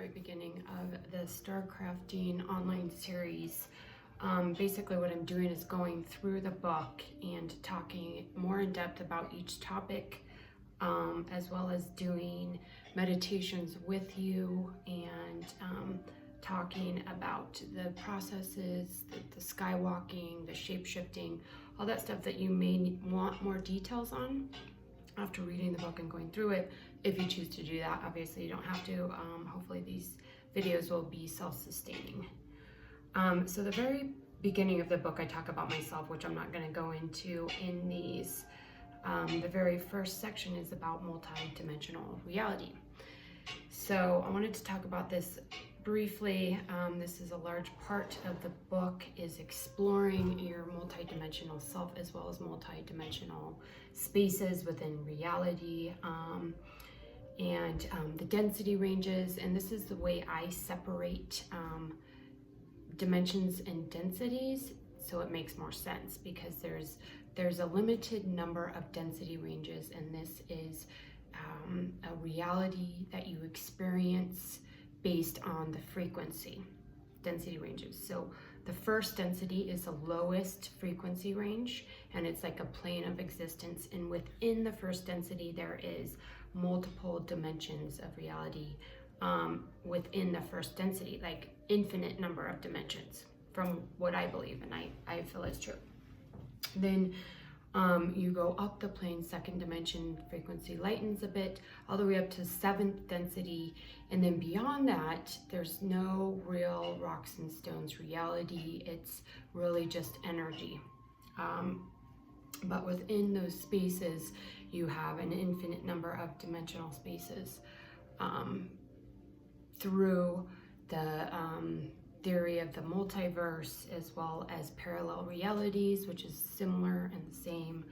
very beginning of the Starcrafting online series. Basically what I'm doing is going through the book and talking more in depth about each topic, as well as doing meditations with you and talking about the processes, the skywalking, the shape-shifting, all that stuff that you may want more details on after reading the book and going through it. If you choose to do that, obviously you don't have to. Hopefully these videos will be self-sustaining. So the very beginning of the book, I talk about myself, which I'm not going to go into in these. The very first section is about multi-dimensional reality. So I wanted to talk about this briefly. This is a large part of the book, is exploring your multi-dimensional self as well as multi-dimensional spaces within reality, and the density ranges. And this is the way I separate dimensions and densities, so it makes more sense, because there's a limited number of density ranges, and this is a reality that you experience based on the frequency density ranges. So the first density is the lowest frequency range, and it's like a plane of existence, and within the first density there is multiple dimensions of reality within the first density, like infinite number of dimensions, from what I believe, and I feel is true. Then you go up the plane, second dimension, frequency lightens a bit, all the way up to seventh density, and then beyond that, there's no real rocks and stones reality. It's really just energy. But within those spaces, you have an infinite number of dimensional spaces through the theory of the multiverse, as well as parallel realities, which is similar and the same.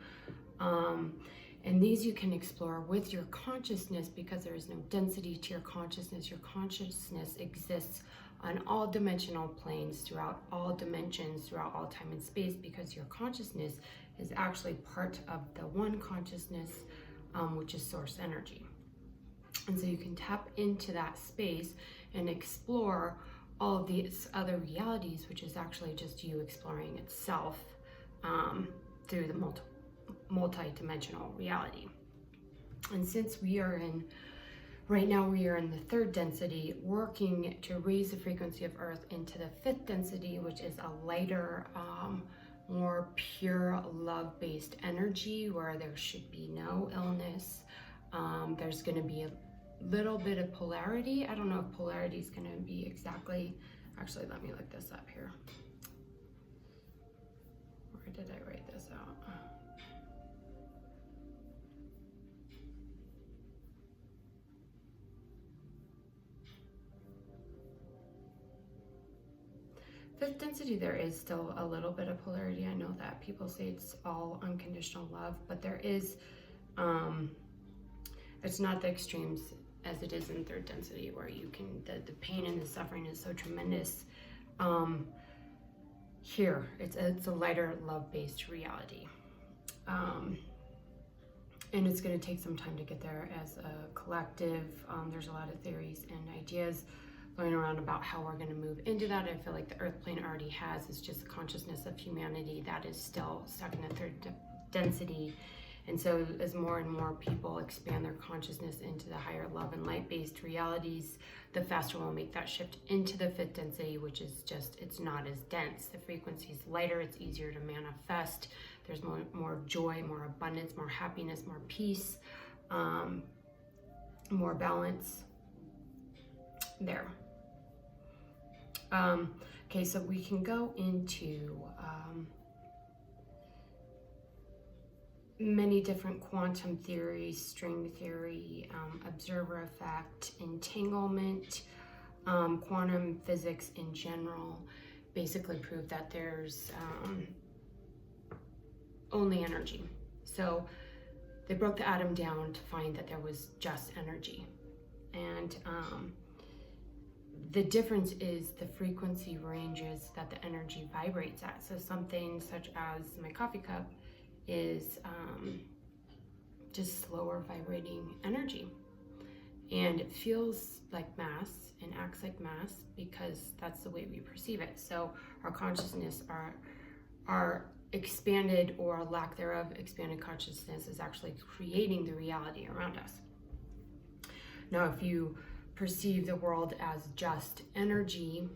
And these you can explore with your consciousness, because there is no density to your consciousness. Your consciousness exists on all dimensional planes, throughout all dimensions, throughout all time and space, because your consciousness is actually part of the one consciousness, which is source energy. And so you can tap into that space and explore all of these other realities, which is actually just you exploring itself through the multi-dimensional reality. And since right now we are in the third density, working to raise the frequency of Earth into the fifth density, which is a lighter, more pure love-based energy, where there should be no illness. There's going to be a little bit of polarity. I don't know if polarity is going to be exactly, actually let me look this up here. Where did I write this out? Fifth density, there is still a little bit of polarity. I know that people say it's all unconditional love, but there is, it's not the extremes as it is in third density, where you can, the pain and the suffering is so tremendous. Here, it's a lighter love-based reality. And it's going to take some time to get there as a collective. There's a lot of theories and ideas going around about how we're going to move into that. I feel like the Earth plane already has. It's just the consciousness of humanity that is still stuck in the third density. And so as more and more people expand their consciousness into the higher love and light-based realities, the faster we'll make that shift into the fifth density, which is just, it's not as dense. The frequency is lighter, it's easier to manifest. There's more joy, more abundance, more happiness, more peace, more balance there. Okay, so we can go into many different quantum theories, string theory, observer effect, entanglement, quantum physics in general, basically prove that there's only energy. So they broke the atom down to find that there was just energy. And the difference is the frequency ranges that the energy vibrates at. So something such as my coffee cup is just slower vibrating energy, and it feels like mass and acts like mass because that's the way we perceive it. So our consciousness, our expanded or lack thereof expanded consciousness is actually creating the reality around us. Now, if you perceive the world as just energy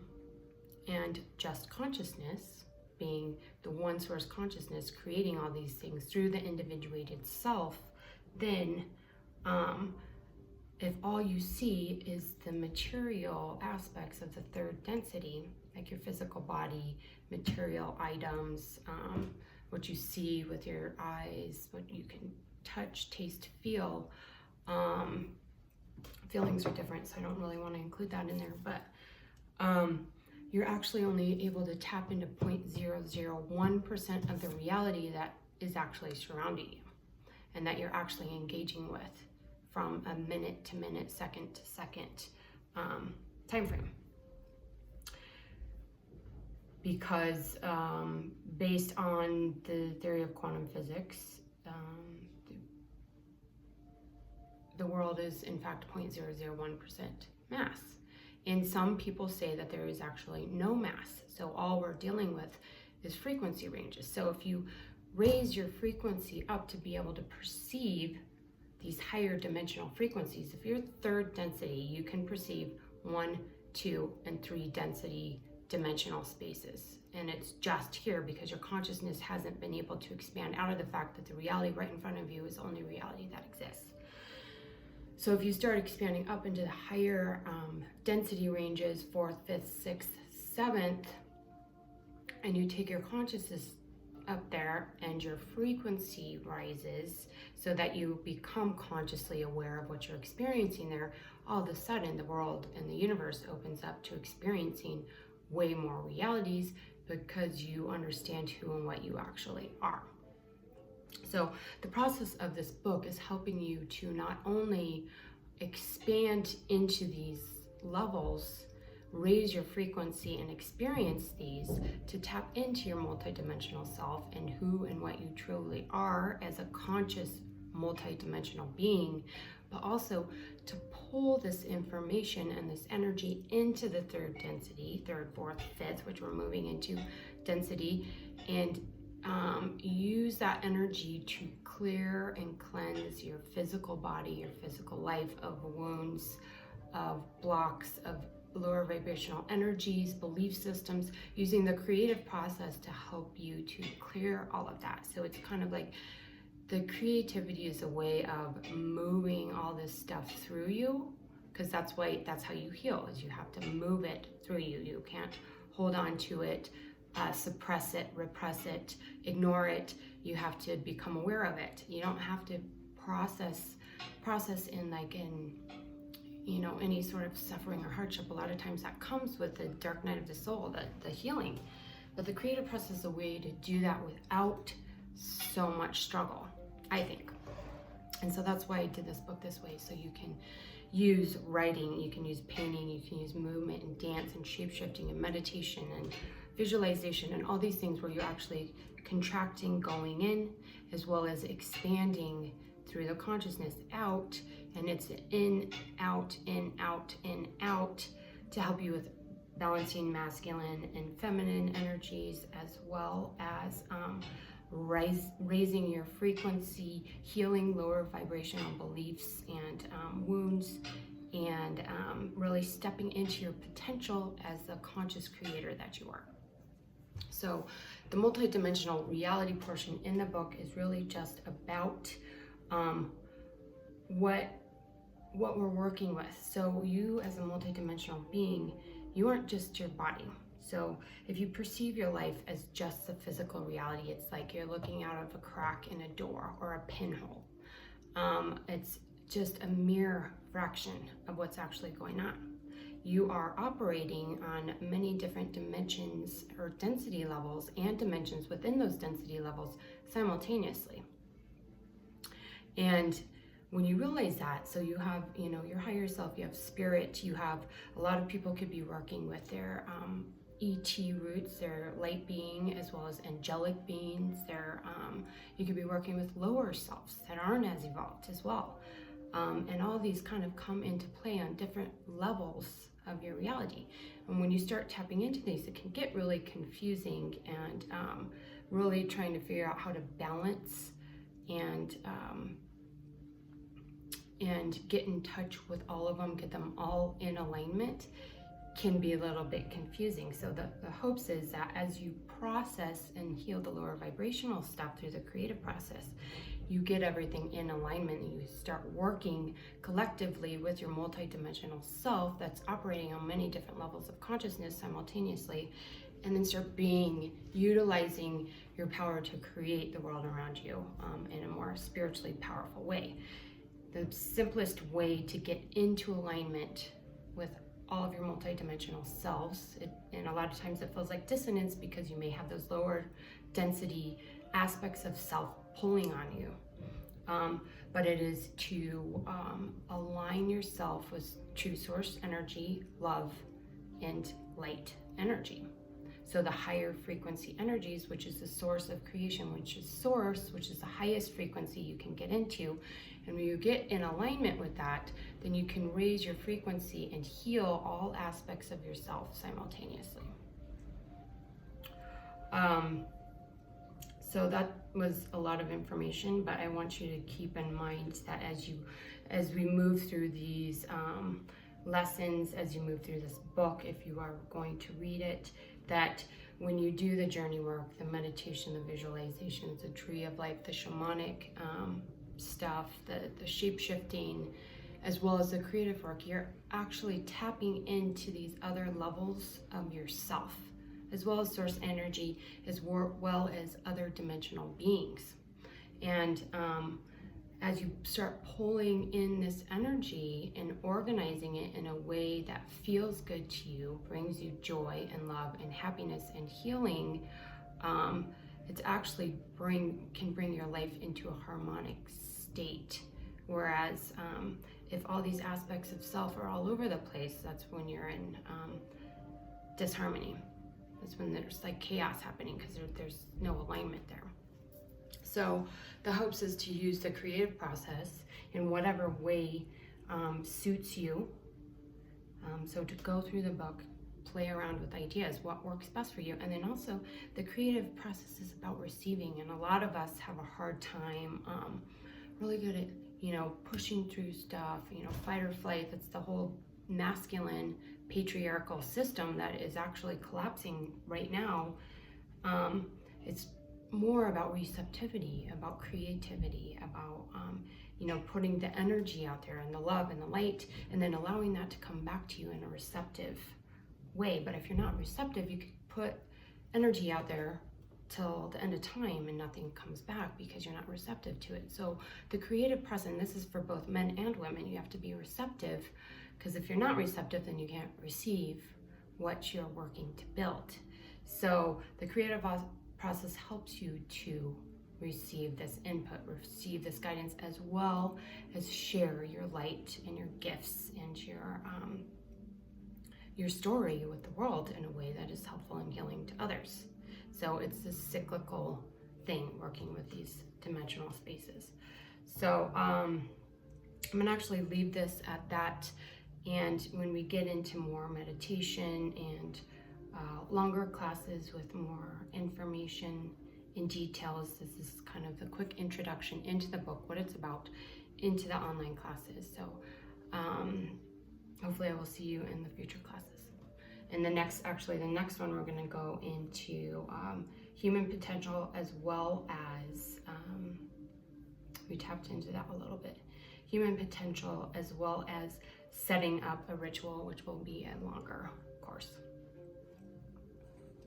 and just consciousness, being the one source consciousness creating all these things through the individuated self, then if all you see is the material aspects of the third density, like your physical body, material items, what you see with your eyes, what you can touch, taste, feel, feelings are different, so I don't really want to include that in there, but you're actually only able to tap into 0.001% of the reality that is actually surrounding you and that you're actually engaging with from a minute to minute, second to second time frame. Because based on the theory of quantum physics, the world is in fact 0.001% mass. And some people say that there is actually no mass. So all we're dealing with is frequency ranges. So if you raise your frequency up to be able to perceive these higher dimensional frequencies, if you're third density, you can perceive 1, 2, and 3 density dimensional spaces. And it's just here because your consciousness hasn't been able to expand out of the fact that the reality right in front of you is the only reality that exists. So if you start expanding up into the higher density ranges, 4th, 5th, 6th, 7th, and you take your consciousness up there and your frequency rises so that you become consciously aware of what you're experiencing there, all of a sudden the world and the universe opens up to experiencing way more realities because you understand who and what you actually are. So the process of this book is helping you to not only expand into these levels, raise your frequency and experience these, to tap into your multidimensional self and who and what you truly are as a conscious multidimensional being, but also to pull this information and this energy into the third density, 3rd, 4th, 5th, which we're moving into density, and use that energy to clear and cleanse your physical body, your physical life of wounds, of blocks, of lower vibrational energies, belief systems, using the creative process to help you to clear all of that. So it's kind of like the creativity is a way of moving all this stuff through you, because that's how you heal, is you have to move it through you. You can't hold on to it, suppress it, repress it, ignore it. You have to become aware of it. You don't have to process in any sort of suffering or hardship. A lot of times that comes with the dark night of the soul, the healing. But the creative process is a way to do that without so much struggle, I think. And so that's why I did this book this way, so you can use writing, you can use painting, you can use movement and dance and shape-shifting and meditation and visualization and all these things where you're actually contracting, going in, as well as expanding through the consciousness out, and it's in, out, in, out, in, out, to help you with balancing masculine and feminine energies, as well as raising your frequency, healing lower vibrational beliefs and wounds, and really stepping into your potential as the conscious creator that you are. So the multidimensional reality portion in the book is really just about what we're working with. So you as a multidimensional being, you aren't just your body. So if you perceive your life as just the physical reality, it's like you're looking out of a crack in a door or a pinhole. It's just a mere fraction of what's actually going on. You are operating on many different dimensions or density levels and dimensions within those density levels simultaneously. And when you realize that, so you have, your higher self, you have spirit, you have, a lot of people could be working with their ET roots, their light being, as well as angelic beings. You could be working with lower selves that aren't as evolved as well. and all these kind of come into play on different levels of your reality. And when you start tapping into these, it can get really confusing, and really trying to figure out how to balance and get in touch with all of them, get them all in alignment, can be a little bit confusing. So the hopes is that as you process and heal the lower vibrational stuff through the creative process, you get everything in alignment, and you start working collectively with your multidimensional self that's operating on many different levels of consciousness simultaneously, and then start utilizing your power to create the world around you in a more spiritually powerful way. The simplest way to get into alignment with all of your multidimensional selves, and a lot of times it feels like dissonance because you may have those lower density aspects of self pulling on you, but it is to align yourself with true source energy, love, and light energy. So the higher frequency energies, which is the source of creation, which is the highest frequency you can get into. And when you get in alignment with that, then you can raise your frequency and heal all aspects of yourself simultaneously. So that was a lot of information, but I want you to keep in mind that as we move through these lessons, as you move through this book, if you are going to read it, that when you do the journey work, the meditation, the visualizations, the tree of life, the shamanic stuff, the shape-shifting, as well as the creative work, you're actually tapping into these other levels of yourself, as well as source energy, as well as other dimensional beings. And as you start pulling in this energy and organizing it in a way that feels good to you, brings you joy and love and happiness and healing, it's actually can bring your life into a harmonic state. Whereas if all these aspects of self are all over the place, that's when you're in disharmony. That's when there's like chaos happening, because there's no alignment there. So the hopes is to use the creative process in whatever way suits you. So to go through the book, play around with ideas, what works best for you. And then also the creative process is about receiving. And a lot of us have a hard time, really good at, pushing through stuff, fight or flight. That's the whole masculine patriarchal system that is actually collapsing right now. It's more about receptivity, about creativity, about putting the energy out there and the love and the light, and then allowing that to come back to you in a receptive way. But if you're not receptive, you could put energy out there till the end of time and nothing comes back because you're not receptive to it. So the creative process, and this is for both men and women, you have to be receptive, because if you're not receptive, then you can't receive what you're working to build. So the creative process helps you to receive this input, receive this guidance, as well as share your light and your gifts and your story with the world in a way that is helpful and healing to others. So it's this cyclical thing, working with these dimensional spaces. So I'm gonna actually leave this at that. And when we get into more meditation and longer classes with more information in details, this is kind of the quick introduction into the book, what it's about, into the online classes. So hopefully I will see you in the future classes. And the next one, we're going to go into human potential, as well as we tapped into that a little bit. Human potential, as well as setting up a ritual, which will be a longer course.